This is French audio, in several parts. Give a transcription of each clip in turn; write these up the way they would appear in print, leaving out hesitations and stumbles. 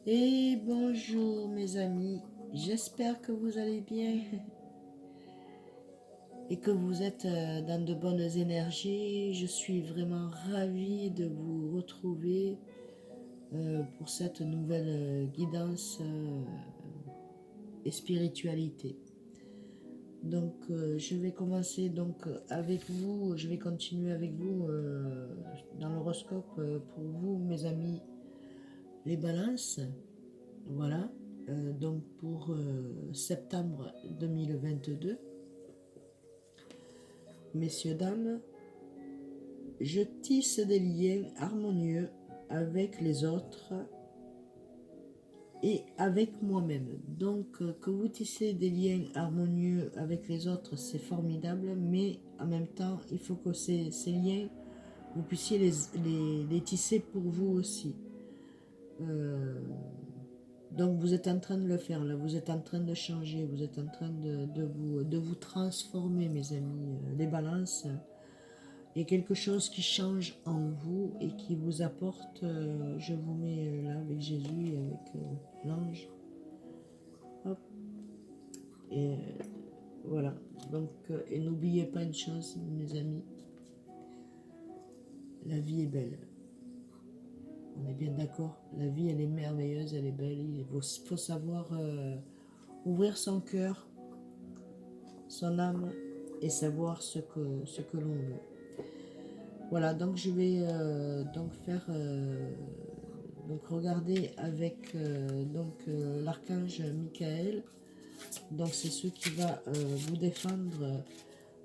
Et bonjour mes amis, j'espère que vous allez bien et que vous êtes dans de bonnes énergies. Je suis vraiment ravie de vous retrouver pour cette nouvelle guidance et spiritualité. Donc je vais commencer avec vous, je vais continuer avec vous dans l'horoscope pour vous mes amis les balances. Voilà, donc pour septembre 2022, messieurs, dames, je tisse des liens harmonieux avec les autres et avec moi-même. Donc, que vous tissez des liens harmonieux avec les autres, c'est formidable, mais en même temps, il faut que ces liens, vous puissiez les tisser pour vous aussi. Euh, Donc vous êtes en train de le faire, là, vous êtes en train de changer, vous êtes en train de vous transformer, mes amis. Les balances, il y a quelque chose qui change en vous et qui vous apporte, je vous mets là avec Jésus et avec l'ange. Hop, et voilà. Donc, et n'oubliez pas une chose, mes amis, la vie est belle. On est bien d'accord, la vie elle est merveilleuse, elle est belle, il faut savoir ouvrir son cœur, son âme et savoir ce que l'on veut. Voilà, donc je vais donc faire donc regarder avec l'archange Michael. Donc c'est ce qui va vous défendre.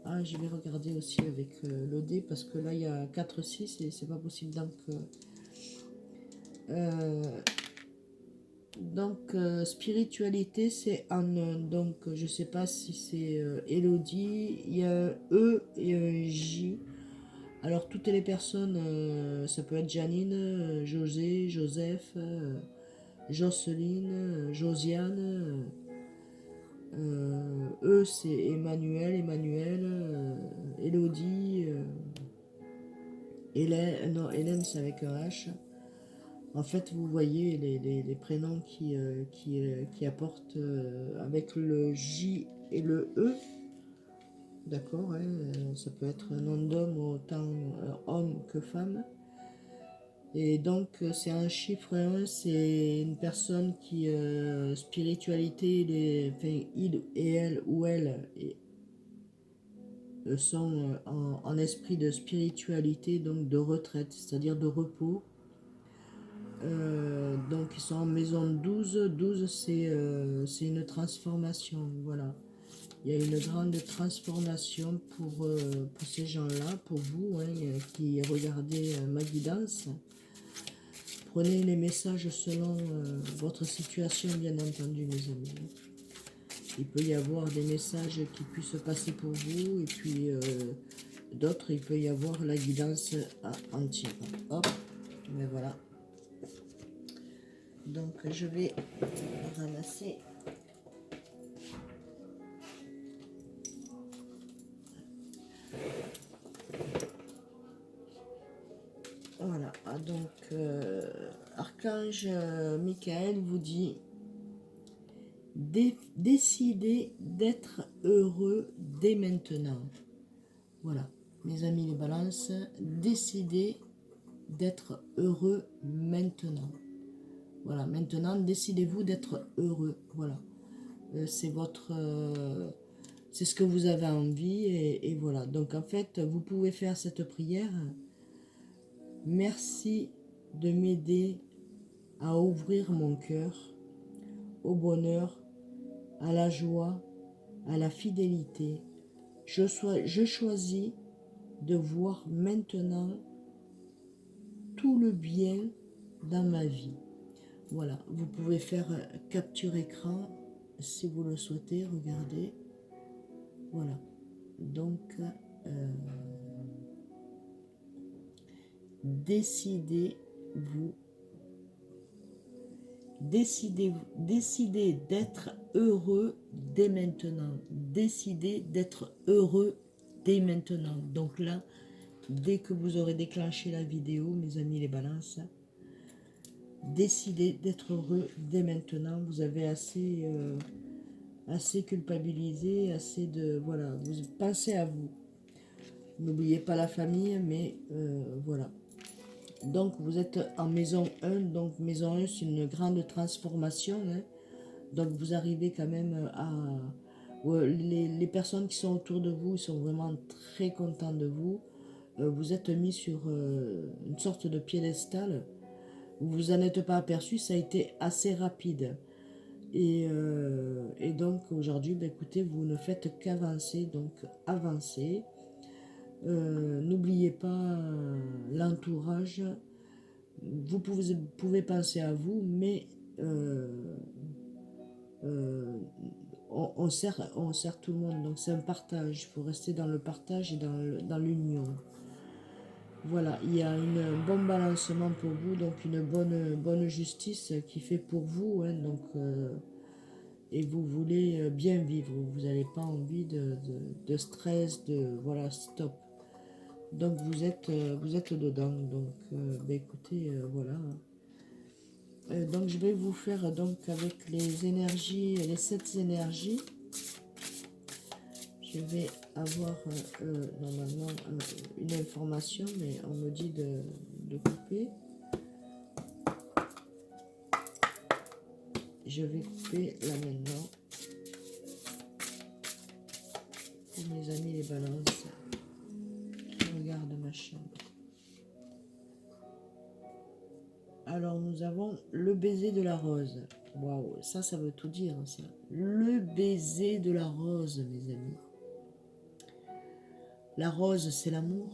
Ah, je vais regarder aussi avec le dé parce que là il y a 4 6 et c'est pas possible. Spiritualité, c'est donc je sais pas si c'est Elodie, il y a E et J. Alors toutes les personnes, ça peut être Janine, José, Joseph, Jocelyne, Josiane. Eux c'est Emmanuel, Elodie, Hélène, non Hélène c'est avec un H. En fait, vous voyez les prénoms qui apportent avec le J et le E. D'accord, hein, ça peut être un nom d'homme autant homme que femme. Et donc, c'est un chiffre 1, c'est une personne qui, spiritualité, enfin, il et elle ou elle sont en esprit de spiritualité, donc de retraite, c'est-à-dire de repos. Donc ils sont en maison 12. 12 c'est une transformation, voilà. Il y a une grande transformation pour ces gens-là, pour vous hein, qui regardez ma guidance. Prenez les messages selon votre situation, bien entendu, mes amis. Il peut y avoir des messages qui puissent passer pour vous, et puis d'autres, il peut y avoir la guidance entière. Hop, mais voilà. Donc je vais ramasser. Voilà, donc Archange Michael vous dit décidez d'être heureux dès maintenant. Voilà, mes amis les balances, décidez d'être heureux maintenant. Voilà, maintenant décidez-vous d'être heureux. Voilà, c'est votre c'est ce que vous avez envie et voilà. Donc en fait, vous pouvez faire cette prière. Merci de m'aider à ouvrir mon cœur au bonheur, à la joie, à la fidélité. Je choisis de voir maintenant tout le bien dans ma vie. Voilà, vous pouvez faire capture écran si vous le souhaitez, regardez. Voilà, donc décidez-vous. Décidez d'être heureux dès maintenant. Décidez d'être heureux dès maintenant. Donc là, dès que vous aurez déclenché la vidéo, mes amis les balances, décidez d'être heureux dès maintenant. Vous avez assez culpabilisé, assez de... Voilà, vous pensez à vous. N'oubliez pas la famille, mais voilà. Donc vous êtes en maison 1, donc maison 1 c'est une grande transformation, hein. Donc vous arrivez quand même à... ouais, les personnes qui sont autour de vous, ils sont vraiment très contents de vous. Vous êtes mis sur une sorte de piédestal. Vous vous en êtes pas aperçu, ça a été assez rapide. Et donc aujourd'hui, ben, écoutez, vous ne faites qu'avancer, donc avancez. N'oubliez pas l'entourage. Pouvez penser à vous, mais euh, euh, on sert tout le monde. Donc c'est un partage. Il faut rester dans le partage et dans l'union. Voilà, il y a un bon balancement pour vous, donc une bonne justice qui fait pour vous. Hein, donc, et vous voulez bien vivre. Vous n'avez pas envie de stress, voilà, stop. Donc vous êtes dedans. Donc ben écoutez, voilà. Donc je vais vous faire donc avec les énergies, les 7 énergies. Je vais avoir normalement une information, mais on me dit de couper. Je vais couper là maintenant. Pour mes amis les balances qui regardent ma chambre. Alors nous avons le baiser de la rose. Waouh, ça veut tout dire, ça. Le baiser de la rose, mes amis. La rose, c'est l'amour.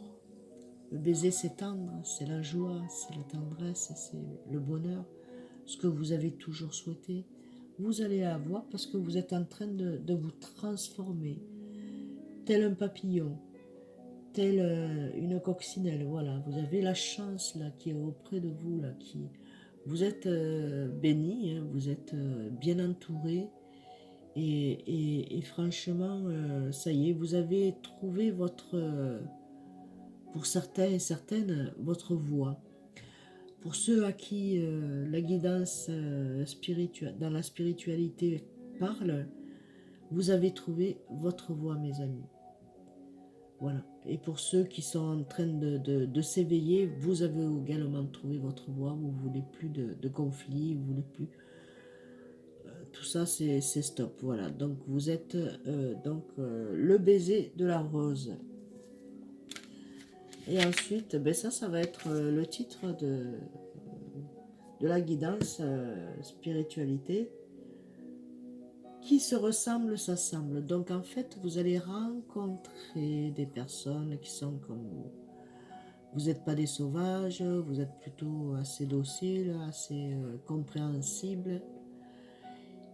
Le baiser, c'est tendre, c'est la joie, c'est la tendresse, c'est le bonheur. Ce que vous avez toujours souhaité, vous allez avoir parce que vous êtes en train de vous transformer. Tel un papillon, telle une coccinelle, voilà. Vous avez la chance là qui est auprès de vous, là, qui... Vous êtes béni, hein, vous êtes bien entouré. Et franchement, ça y est, vous avez trouvé votre, pour certains et certaines, votre voie. Pour ceux à qui la guidance dans la spiritualité parle, vous avez trouvé votre voie, mes amis. Voilà. Et pour ceux qui sont en train de s'éveiller, vous avez également trouvé votre voie. Vous ne voulez plus de conflits, vous ne voulez plus... tout ça, c'est stop. Voilà. Donc, vous êtes le baiser de la rose. Et ensuite, ben ça va être le titre de la guidance spiritualité. Qui se ressemble, s'assemble. Donc en fait, vous allez rencontrer des personnes qui sont comme vous. Vous n'êtes pas des sauvages, vous êtes plutôt assez dociles, assez compréhensibles.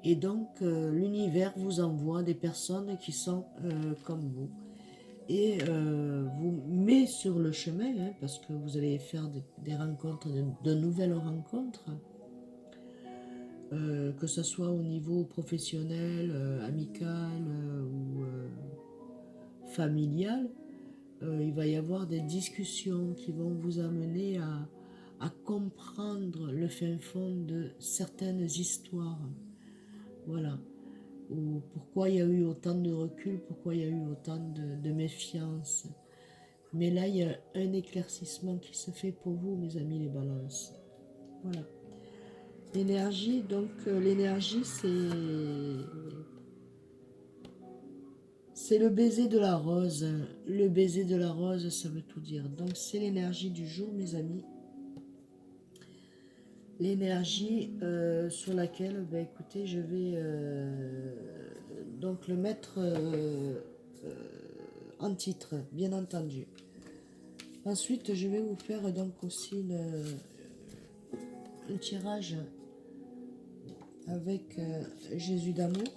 Et donc l'univers vous envoie des personnes qui sont comme vous. Et vous met sur le chemin, hein, parce que vous allez faire des rencontres, de nouvelles rencontres. Que ce soit au niveau professionnel, amical ou familial, il va y avoir des discussions qui vont vous amener à comprendre le fin fond de certaines histoires. Voilà. Ou pourquoi il y a eu autant de recul, pourquoi il y a eu autant de méfiance. Mais là, il y a un éclaircissement qui se fait pour vous, mes amis les balances. Voilà. L'énergie, donc l'énergie, c'est le baiser de la rose. Le baiser de la rose, ça veut tout dire. Donc c'est l'énergie du jour, mes amis. L'énergie sur laquelle, ben, écoutez, je vais donc le mettre en titre, bien entendu. Ensuite, je vais vous faire donc aussi un tirage avec Jésus d'amour.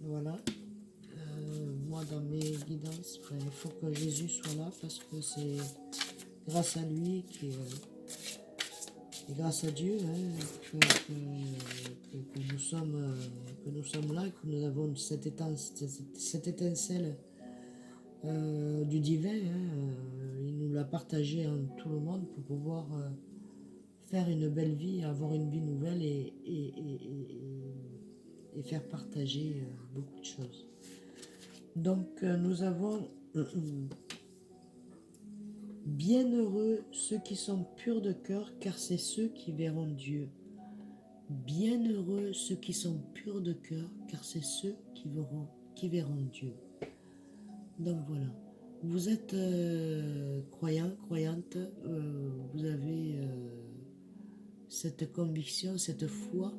Voilà. Moi, dans mes guidances, ben, il faut que Jésus soit là parce que c'est grâce à lui et grâce à Dieu hein, que nous sommes là, que nous avons cette étincelle du divin. Hein, il nous l'a partagé en tout le monde pour pouvoir faire une belle vie, avoir une vie nouvelle et faire partager beaucoup de choses. Donc nous avons bienheureux ceux qui sont purs de cœur, car c'est ceux qui verront Dieu. Bienheureux ceux qui sont purs de cœur, car c'est ceux qui verront Dieu. Donc voilà. Vous êtes croyant, croyante, vous avez cette conviction, cette foi.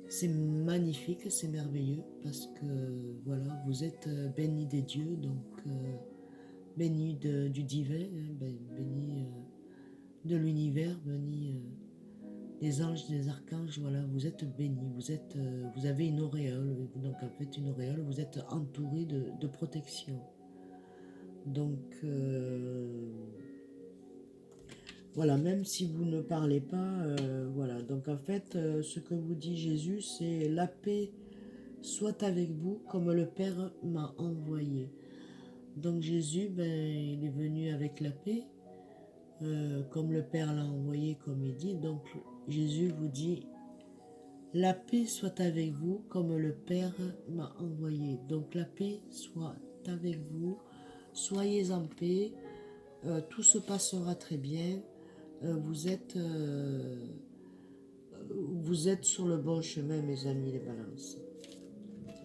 C'est magnifique, c'est merveilleux, parce que voilà, vous êtes bénis des dieux, donc bénis du divin, hein, bénis de l'univers, bénis des anges, des archanges, voilà, vous êtes bénis, vous avez une auréole, donc en fait une auréole, vous êtes entouré de protection. Donc voilà, même si vous ne parlez pas, voilà, donc en fait ce que vous dit Jésus, c'est la paix soit avec vous comme le Père m'a envoyé. Donc Jésus, il est venu avec la paix, comme le Père l'a envoyé, comme il dit. Donc Jésus vous dit, la paix soit avec vous comme le Père m'a envoyé. Donc la paix soit avec vous, soyez en paix, tout se passera très bien, vous êtes sur le bon chemin, mes amis les balances.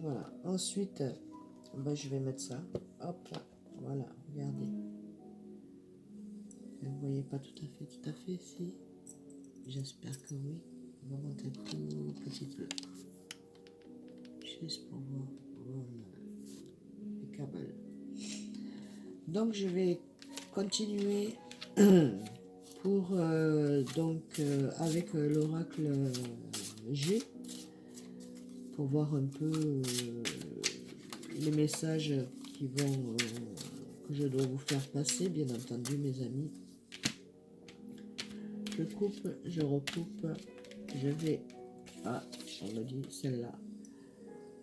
Voilà, ensuite, je vais mettre ça, hop là, voilà, regardez. Vous ne voyez pas tout à fait, si. J'espère que oui. On va monter tout petit peu. Juste pour voir. Voilà. Impeccable. Donc je vais continuer pour avec l'oracle G pour voir un peu les messages qui vont que je dois vous faire passer, bien entendu, mes amis. Je coupe, je recoupe, je vais à, on me dit celle-là.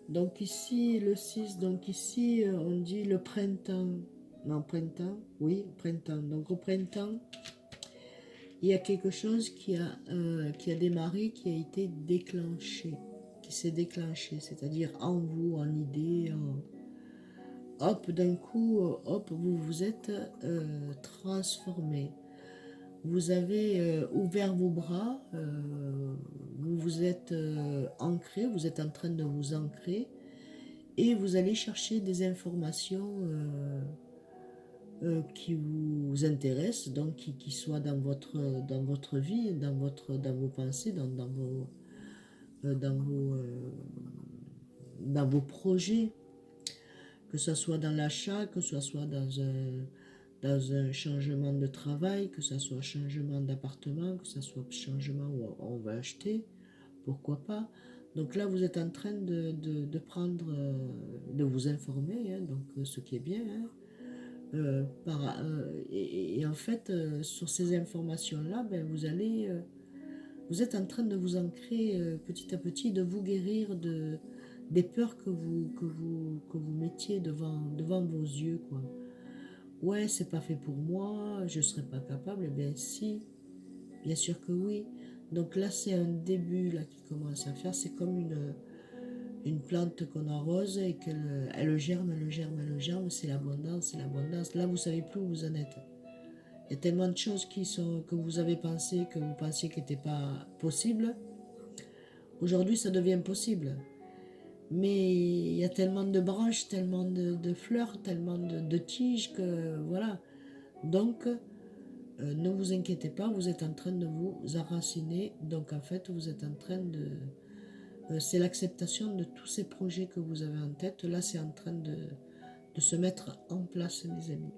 Donc ici, le 6, donc ici, on dit le printemps. Non, printemps, oui, printemps. Donc au printemps, il y a quelque chose qui a démarré, qui a été déclenché, qui s'est déclenché, c'est-à-dire en vous, en idée, hop, d'un coup, hop, vous vous êtes transformé. Vous avez ouvert vos bras, vous vous êtes ancré, vous êtes en train de vous ancrer et vous allez chercher des informations qui vous intéressent, donc qui soient dans votre vie, dans vos pensées, dans vos projets, que ce soit dans l'achat, que ce soit dans un changement de travail, que ce soit un changement d'appartement, que ce soit un changement où on va acheter, pourquoi pas. Donc là, vous êtes en train de prendre, de vous informer, hein, donc ce qui est bien. Hein, et en fait, sur ces informations-là, vous êtes en train de vous ancrer petit à petit, de vous guérir des peurs que vous mettiez devant vos yeux, quoi. Ouais, c'est pas fait pour moi, je serais pas capable. Eh bien si, bien sûr que oui. Donc là, c'est un début là qui commence à faire. C'est comme une plante qu'on arrose et qu'elle germe, elle germe, elle germe. C'est l'abondance, c'est l'abondance. Là, vous savez plus où vous en êtes. Il y a tellement de choses que vous avez pensé, que vous pensiez qui n'étaient pas possibles. Aujourd'hui, ça devient possible. Mais il y a tellement de branches, tellement de fleurs, tellement de tiges que voilà. Donc, ne vous inquiétez pas, vous êtes en train de vous enraciner. Donc, en fait, vous êtes en train de... c'est l'acceptation de tous ces projets que vous avez en tête. Là, c'est en train de se mettre en place, mes amis.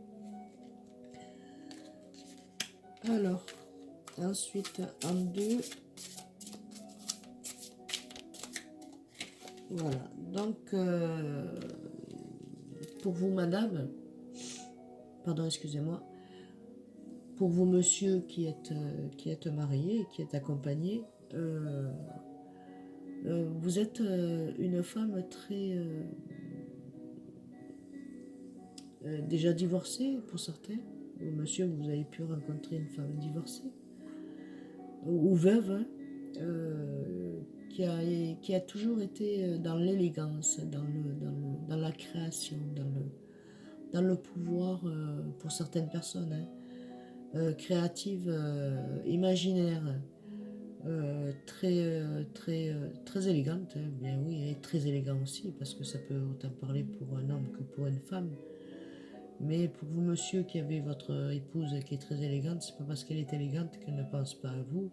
Alors, ensuite, en deux. Voilà. Donc, pour vous, madame, pardon, excusez-moi, pour vous, monsieur, qui êtes marié, qui êtes accompagné, vous êtes une femme très... déjà divorcée, pour certains. Monsieur, vous avez pu rencontrer une femme divorcée. ou veuve, hein, qui a toujours été dans l'élégance, dans la création, dans le pouvoir pour certaines personnes, hein, créatives, imaginaires, très élégante, hein, bien oui, et très élégant aussi, parce que ça peut autant parler pour un homme que pour une femme. Mais pour vous, monsieur, qui avez votre épouse qui est très élégante, c'est pas parce qu'elle est élégante qu'elle ne pense pas à vous.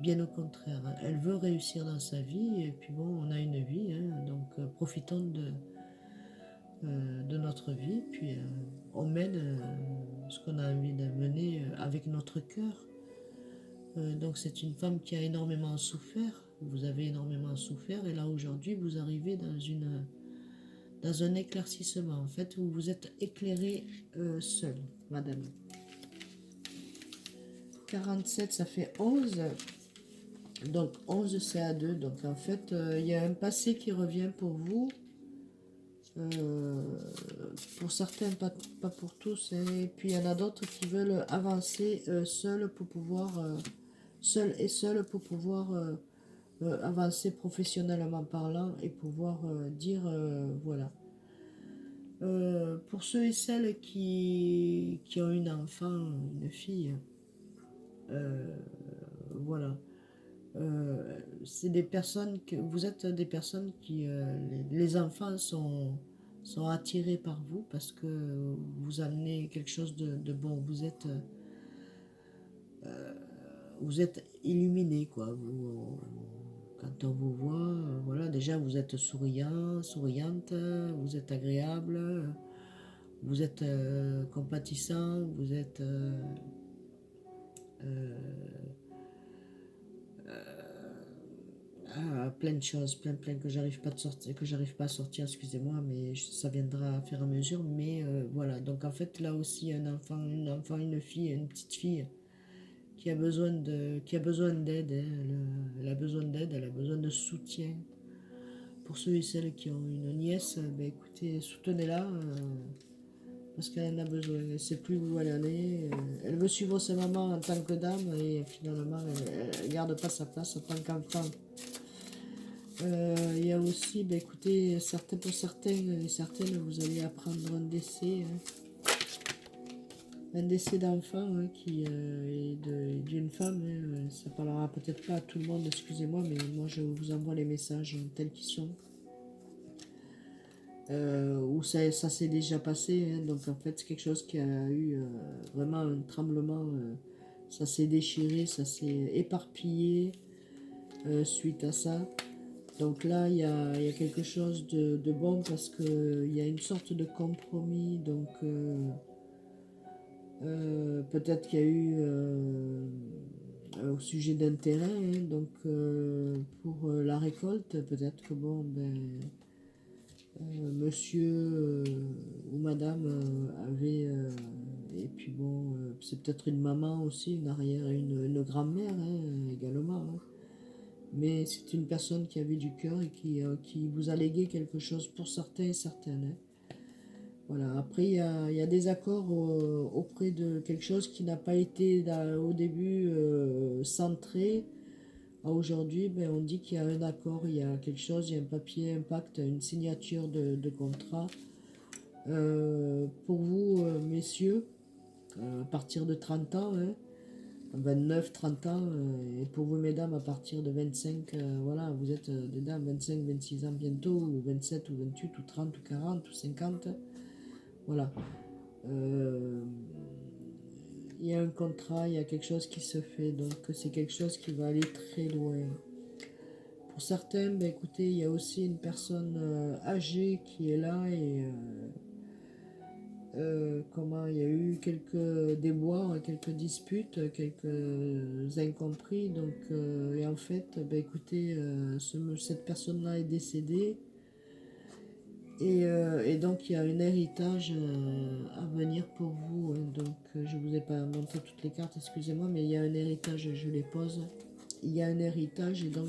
Bien au contraire, hein. Elle veut réussir dans sa vie, et puis bon, on a une vie, hein, donc profitons de notre vie, puis on mène ce qu'on a envie de mener avec notre cœur. Donc c'est une femme qui a énormément souffert, vous avez énormément souffert, et là aujourd'hui vous arrivez dans un éclaircissement, en fait, où vous êtes éclairé seul, madame. 47, ça fait 11, donc 11 c'est à 2, donc en fait il y a un passé qui revient pour vous, euh, pour certains, pas pour tous, hein. Et puis il y en a d'autres qui veulent avancer seuls pour pouvoir, seul pour pouvoir avancer professionnellement parlant et pouvoir dire voilà. Pour ceux et celles qui ont une enfant, une fille, euh, voilà. C'est des personnes que vous êtes des personnes qui les enfants sont attirés par vous parce que vous amenez quelque chose de bon. Vous êtes illuminé, quoi. Quand on vous voit, voilà, déjà vous êtes souriant, souriante, vous êtes agréable, vous êtes compatissant, vous êtes plein de choses, plein que j'arrive pas de sortir, que j'arrive pas à sortir, excusez-moi, mais ça viendra à fur et à mesure. Mais voilà, donc en fait là aussi un enfant, une fille, une petite fille qui a besoin d'aide, hein. Elle a besoin d'aide, elle a besoin de soutien. Pour ceux et celles qui ont une nièce, ben écoutez, soutenez-la parce qu'elle en a besoin. Elle ne sait plus où elle en est. Elle veut suivre sa maman en tant que dame et finalement elle ne garde pas sa place en tant qu'enfant. Il y a aussi, ben écoutez, pour certains et certaines, vous allez apprendre un décès d'enfant, hein, d'une femme, hein. Ça parlera peut-être pas à tout le monde, excusez-moi, mais moi je vous envoie les messages tels qu'ils sont. Où ça s'est déjà passé, hein. Donc en fait c'est quelque chose qui a eu vraiment un tremblement, ça s'est déchiré, ça s'est éparpillé suite à ça. Donc là il y a quelque chose de bon parce qu'il y a une sorte de compromis, donc peut-être qu'il y a eu au sujet d'intérêt, hein. Donc pour la récolte, peut-être que bon, ben, monsieur ou madame avait, et puis bon, c'est peut-être une maman aussi, une arrière, une grand-mère, hein, également, hein. Mais c'est une personne qui avait du cœur et qui vous a légué quelque chose pour certains et certaines, hein. Voilà. Après, il y a des accords auprès de quelque chose qui n'a pas été au début centré. Aujourd'hui, ben, on dit qu'il y a un accord, il y a quelque chose, il y a un papier, un pacte, une signature de contrat. Pour vous, messieurs, à partir de 30 ans, hein, 29, 30 ans, et pour vous, mesdames, à partir de 25, voilà, vous êtes des dames, 25, 26 ans bientôt, ou 27, ou 28, ou 30, ou 40, ou 50. Voilà. Euh, il y a un contrat, il y a quelque chose qui se fait, donc c'est quelque chose qui va aller très loin. Pour certains, ben, écoutez, il y a aussi une personne âgée qui est là et comment il y a eu quelques déboires, quelques disputes, quelques incompris. Donc, et en fait, ben, écoutez, cette personne-là est décédée. Et donc il y a un héritage à venir pour vous, hein. Donc je ne vous ai pas montré toutes les cartes, excusez-moi, mais il y a un héritage, je les pose. Il y a un héritage et donc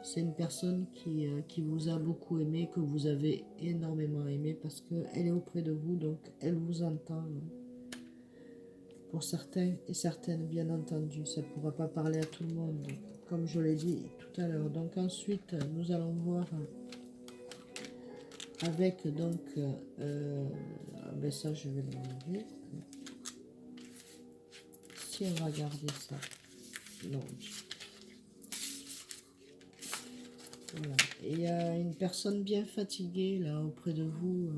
c'est une personne qui vous a beaucoup aimé, que vous avez énormément aimé parce qu'elle est auprès de vous, donc elle vous entend. pour certains et certaines, bien entendu. Ça ne pourra pas parler à tout le monde, comme je l'ai dit tout à l'heure. Donc ensuite, nous allons voir avec donc... ben ça, je vais l'enlever. Si on va garder ça. Non. Voilà. Et il y a une personne bien fatiguée là auprès de vous,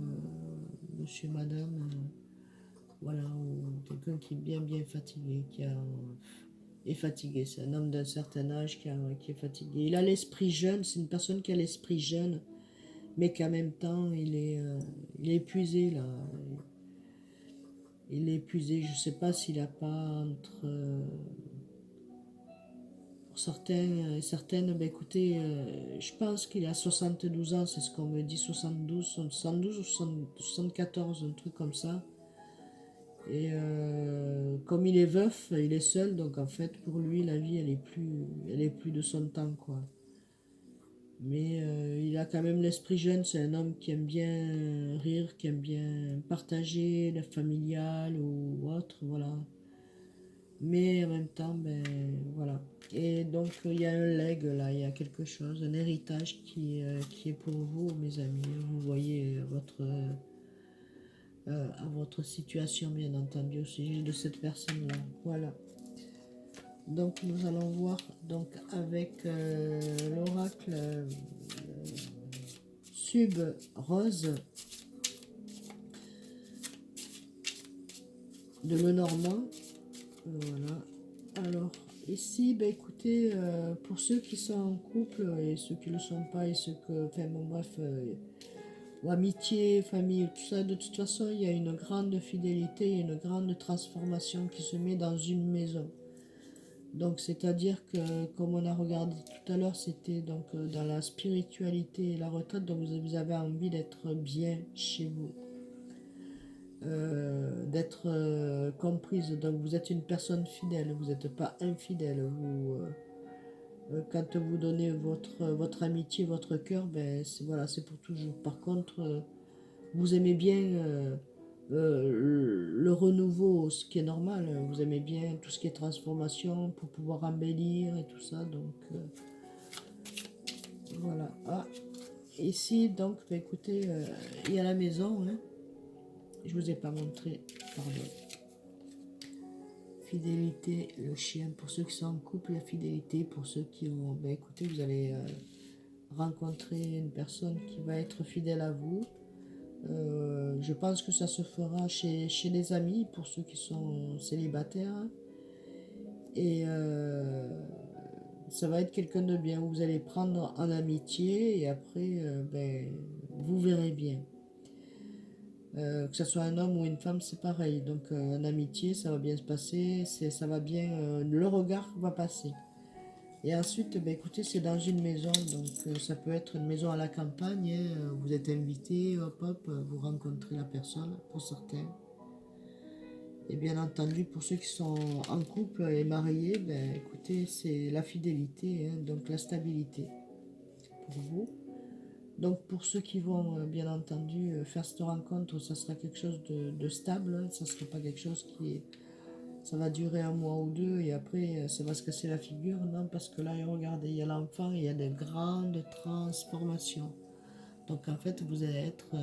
monsieur, madame, voilà, ou quelqu'un qui est bien fatigué, est fatigué. C'est un homme d'un certain âge qui est fatigué. Il a l'esprit jeune, c'est une personne qui a l'esprit jeune, mais qu'en même temps il est épuisé là. Il est épuisé, je ne sais pas s'il n'a pas entre... pour certains et certaines, ben écoutez, je pense qu'il a 72 ans, c'est ce qu'on me dit, 72 ou 74, un truc comme ça. Et comme il est veuf, il est seul, donc en fait, pour lui, la vie, elle est plus de son temps, quoi. Mais il a quand même l'esprit jeune, c'est un homme qui aime bien rire, qui aime bien partager, la familiale ou autre, voilà. Mais en même temps, ben voilà. Et donc il y a un legs là, il y a quelque chose, un héritage qui est pour vous, mes amis. Vous voyez à votre situation, bien entendu, au sujet de cette personne-là. Voilà. Donc nous allons voir donc avec l'oracle Sub Rose de Lenormand. Voilà. Alors, ici, ben, écoutez, pour ceux qui sont en couple et ceux qui ne le sont pas, et ceux que, enfin bon, bref, ou amitié, famille, tout ça, de toute façon, il y a une grande fidélité et une grande transformation qui se met dans une maison. Donc, c'est-à-dire que, comme on a regardé tout à l'heure, c'était donc dans la spiritualité et la retraite, donc vous avez envie d'être bien chez vous. D'être comprise. Donc vous êtes une personne fidèle, vous n'êtes pas infidèle. Quand vous donnez votre amitié, votre cœur, ben, voilà, c'est pour toujours. Par contre, vous aimez bien le renouveau, ce qui est normal. Vous aimez bien tout ce qui est transformation pour pouvoir embellir et tout ça. Donc voilà. Ah, ici, donc, ben, écoutez, il y a la maison. Hein. Je vous ai pas montré, pardon. Fidélité, le chien. Pour ceux qui sont en couple, la fidélité. Pour ceux qui ont... Ben écoutez, vous allez rencontrer une personne qui va être fidèle à vous. Je pense que ça se fera chez les amis, pour ceux qui sont célibataires. Et ça va être quelqu'un de bien. Vous allez prendre en amitié et après, ben, vous verrez bien. Que ce soit un homme ou une femme, c'est pareil. Donc, en amitié, ça va bien se passer, ça va bien, le regard va passer. Et ensuite, ben, écoutez, c'est dans une maison, donc ça peut être une maison à la campagne. Hein, vous êtes invité, hop, hop, vous rencontrez la personne, pour certains. Et bien entendu, pour ceux qui sont en couple et mariés, ben, écoutez, c'est la fidélité, hein, donc la stabilité pour vous. Donc pour ceux qui vont bien entendu faire cette rencontre, ça sera quelque chose de stable, hein, ça ne sera pas quelque chose ça va durer un mois ou deux et après ça va se casser la figure, non, parce que là, regardez, il y a l'enfant, il y a de grandes transformations. Donc en fait, vous allez être,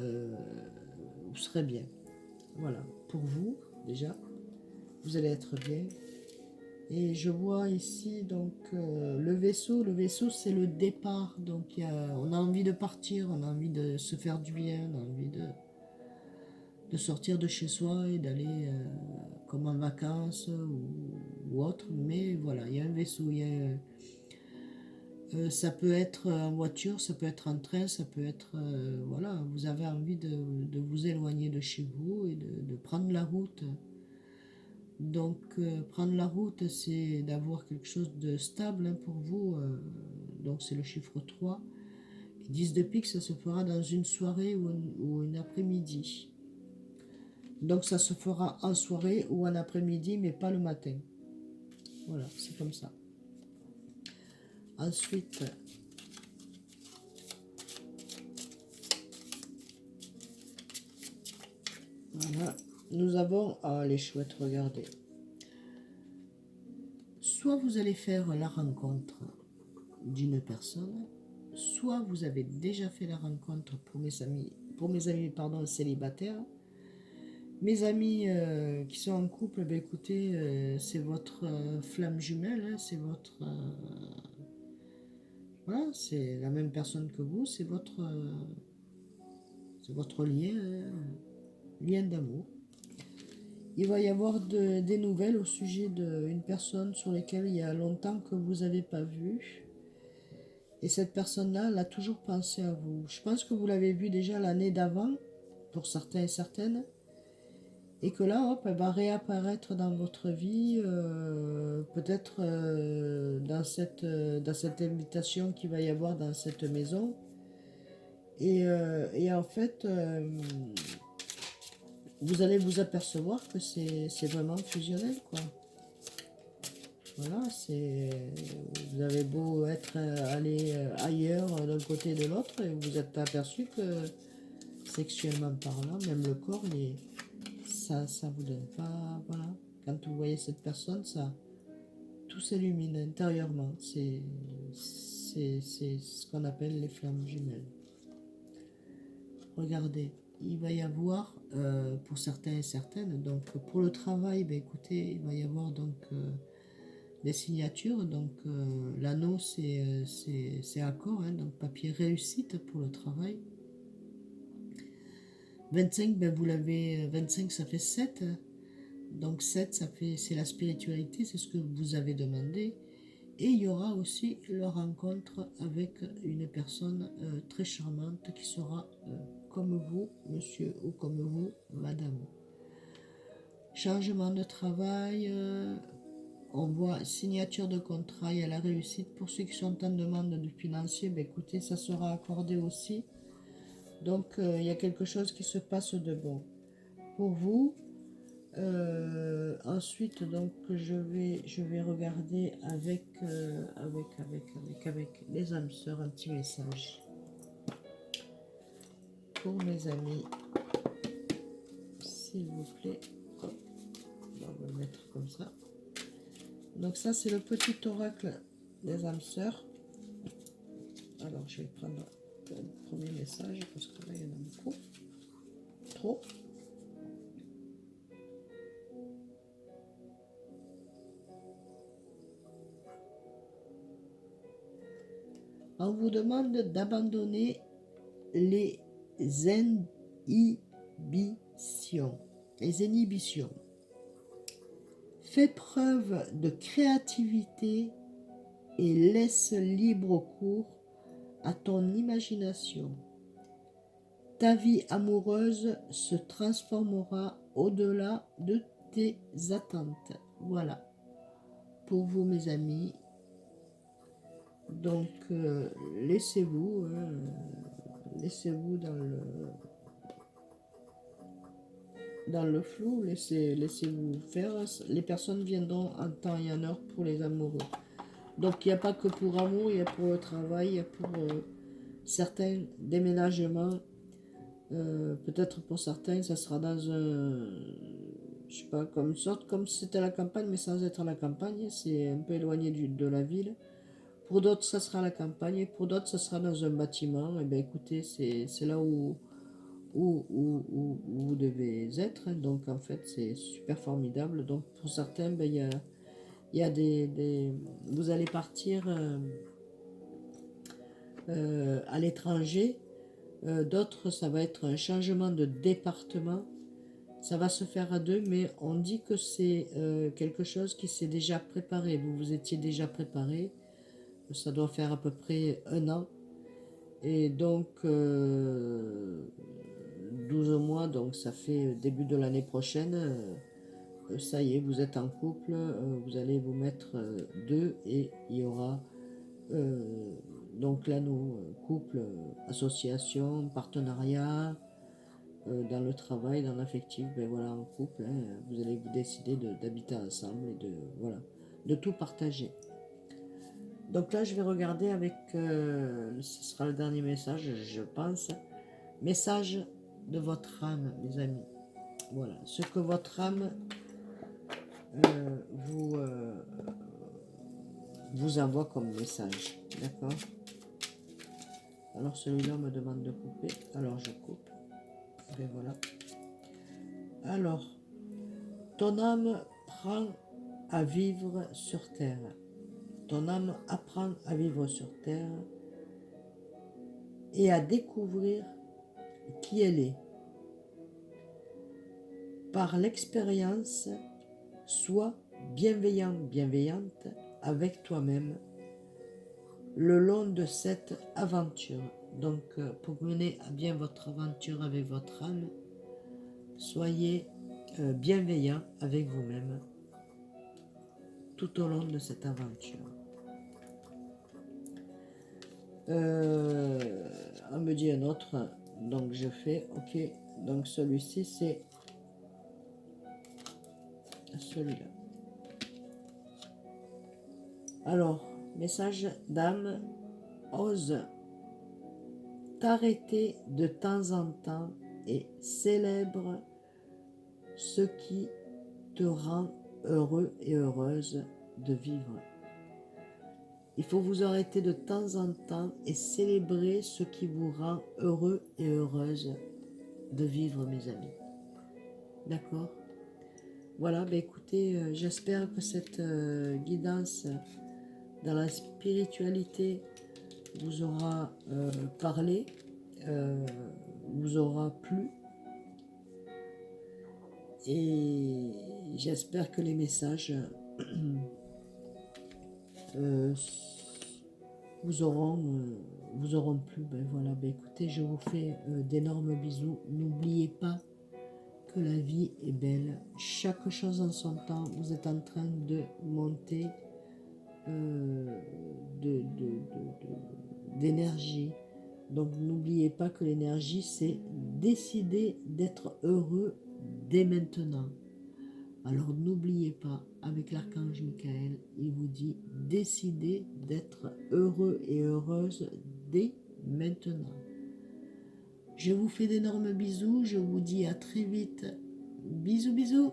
vous serez bien. Voilà, pour vous déjà, vous allez être bien. Et je vois ici donc le vaisseau c'est le départ, donc on a envie de partir, on a envie de se faire du bien, on a envie de sortir de chez soi et d'aller comme en vacances ou autre, mais voilà, il y a un vaisseau, ça peut être en voiture, ça peut être en train, ça peut être, voilà, vous avez envie de vous éloigner de chez vous et de prendre la route. Donc, prendre la route, c'est d'avoir quelque chose de stable, hein, pour vous. Donc, c'est le chiffre 3. Et 10 de pique, ça se fera dans une soirée ou une après-midi. Donc, ça se fera en soirée ou en après-midi, mais pas le matin. Voilà, c'est comme ça. Ensuite, voilà. nous avons... Ah, les chouettes, regardez. Soit vous allez faire la rencontre d'une personne, soit vous avez déjà fait la rencontre pour mes amis pardon, célibataires. Mes amis qui sont en couple, ben écoutez, c'est votre flamme jumelle, hein, c'est votre... voilà, c'est la même personne que vous, c'est votre lien, hein, lien d'amour. Il va y avoir des nouvelles au sujet d'une personne sur laquelle il y a longtemps que vous n'avez pas vu. Et cette personne-là, elle a toujours pensé à vous. Je pense que vous l'avez vu déjà l'année d'avant, pour certains et certaines. Et que là, hop, elle va réapparaître dans votre vie, peut-être dans cette invitation qu'il va y avoir dans cette maison. Et en fait, vous allez vous apercevoir que c'est vraiment fusionnel, quoi. Voilà, vous avez beau être allé ailleurs d'un côté et de l'autre, et vous vous êtes aperçu que sexuellement parlant, même le corps, ça vous donne pas, voilà. Quand vous voyez cette personne, tout s'illumine intérieurement. C'est ce qu'on appelle les flammes jumelles. Regardez, il va y avoir, pour certains et certaines, donc pour le travail, ben écoutez, il va y avoir donc des signatures. Donc l'anneau, c'est accord, hein, donc papier réussite pour le travail. 25, ben vous l'avez, 25 ça fait 7. Donc 7, c'est la spiritualité, c'est ce que vous avez demandé. Et il y aura aussi la rencontre avec une personne très charmante qui sera comme vous, monsieur, ou comme vous, madame. Changement de travail, on voit signature de contrat et à la réussite. Pour ceux qui sont en demande de financier, ben écoutez, ça sera accordé aussi. Donc il y a quelque chose qui se passe de bon. Pour vous, ensuite, donc, je vais regarder avec les âmes sœurs un petit message pour mes amis, s'il vous plaît. Hop, on va le mettre comme ça. Donc ça, c'est le petit oracle des âmes sœurs. Alors, je vais prendre le premier message parce que là, il y en a beaucoup. Trop. On vous demande d'abandonner les inhibitions. Les inhibitions. Fais preuve de créativité et laisse libre cours à ton imagination. Ta vie amoureuse se transformera au-delà de tes attentes. Voilà, pour vous mes amis. Donc, laissez-vous dans le flou, laissez-vous faire. Les personnes viendront en temps et en heure pour les amoureux. Donc, il n'y a pas que pour amour, il y a pour le travail, il y a pour certains déménagements. Peut-être pour certains, ça sera dans un... Je sais pas, comme si c'était à la campagne, mais sans être à la campagne. C'est un peu éloigné de la ville. Pour d'autres, ça sera à la campagne. Pour d'autres, ça sera dans un bâtiment. Et bien, écoutez, c'est là où vous devez être. Donc, en fait, c'est super formidable. Donc, pour certains, ben, il y a vous allez partir à l'étranger. D'autres, ça va être un changement de département. Ça va se faire à deux, mais on dit que c'est quelque chose qui s'est déjà préparé. Vous vous étiez déjà préparé. Ça doit faire à peu près 1 an. Et donc, 12 mois, donc ça fait début de l'année prochaine. Ça y est, vous êtes en couple. Vous allez vous mettre deux et il y aura donc là, nous, couple, association, partenariat, dans le travail, dans l'affectif, ben voilà, en couple, hein, vous allez vous décider d'habiter ensemble et voilà, de tout partager. Donc là, je vais regarder avec, ce sera le dernier message, je pense, message de votre âme, mes amis. Voilà, ce que votre âme vous, vous envoie comme message. D'accord? Alors celui-là me demande de couper, alors je coupe. Et voilà. Alors, ton âme prend à vivre sur terre. Ton âme apprend à vivre sur terre et à découvrir qui elle est. Par l'expérience, sois bienveillant, bienveillante avec toi-même le long de cette aventure. Donc, pour mener à bien votre aventure avec votre âme, soyez bienveillant avec vous-même tout au long de cette aventure. On me dit un autre, donc je fais ok. Donc celui-ci c'est celui-là. Alors, message d'âme, ose t'arrêter de temps en temps et célèbre ce qui te rend heureux et heureuse de vivre. Il faut vous arrêter de temps en temps et célébrer ce qui vous rend heureux et heureuse de vivre, mes amis. D'accord? Voilà, ben écoutez, j'espère que cette guidance dans la spiritualité vous aura parlé, vous aura plu. Et j'espère que les messages vous auront plu. Ben voilà, ben écoutez, je vous fais d'énormes bisous. N'oubliez pas que la vie est belle. Chaque chose en son temps. Vous êtes en train de monter d'énergie. Donc n'oubliez pas que l'énergie, c'est décider d'être heureux dès maintenant. Alors n'oubliez pas, avec l'archange Michael, il vous dit décidez d'être heureux et heureuse dès maintenant. Je vous fais d'énormes bisous, je vous dis à très vite. Bisous bisous.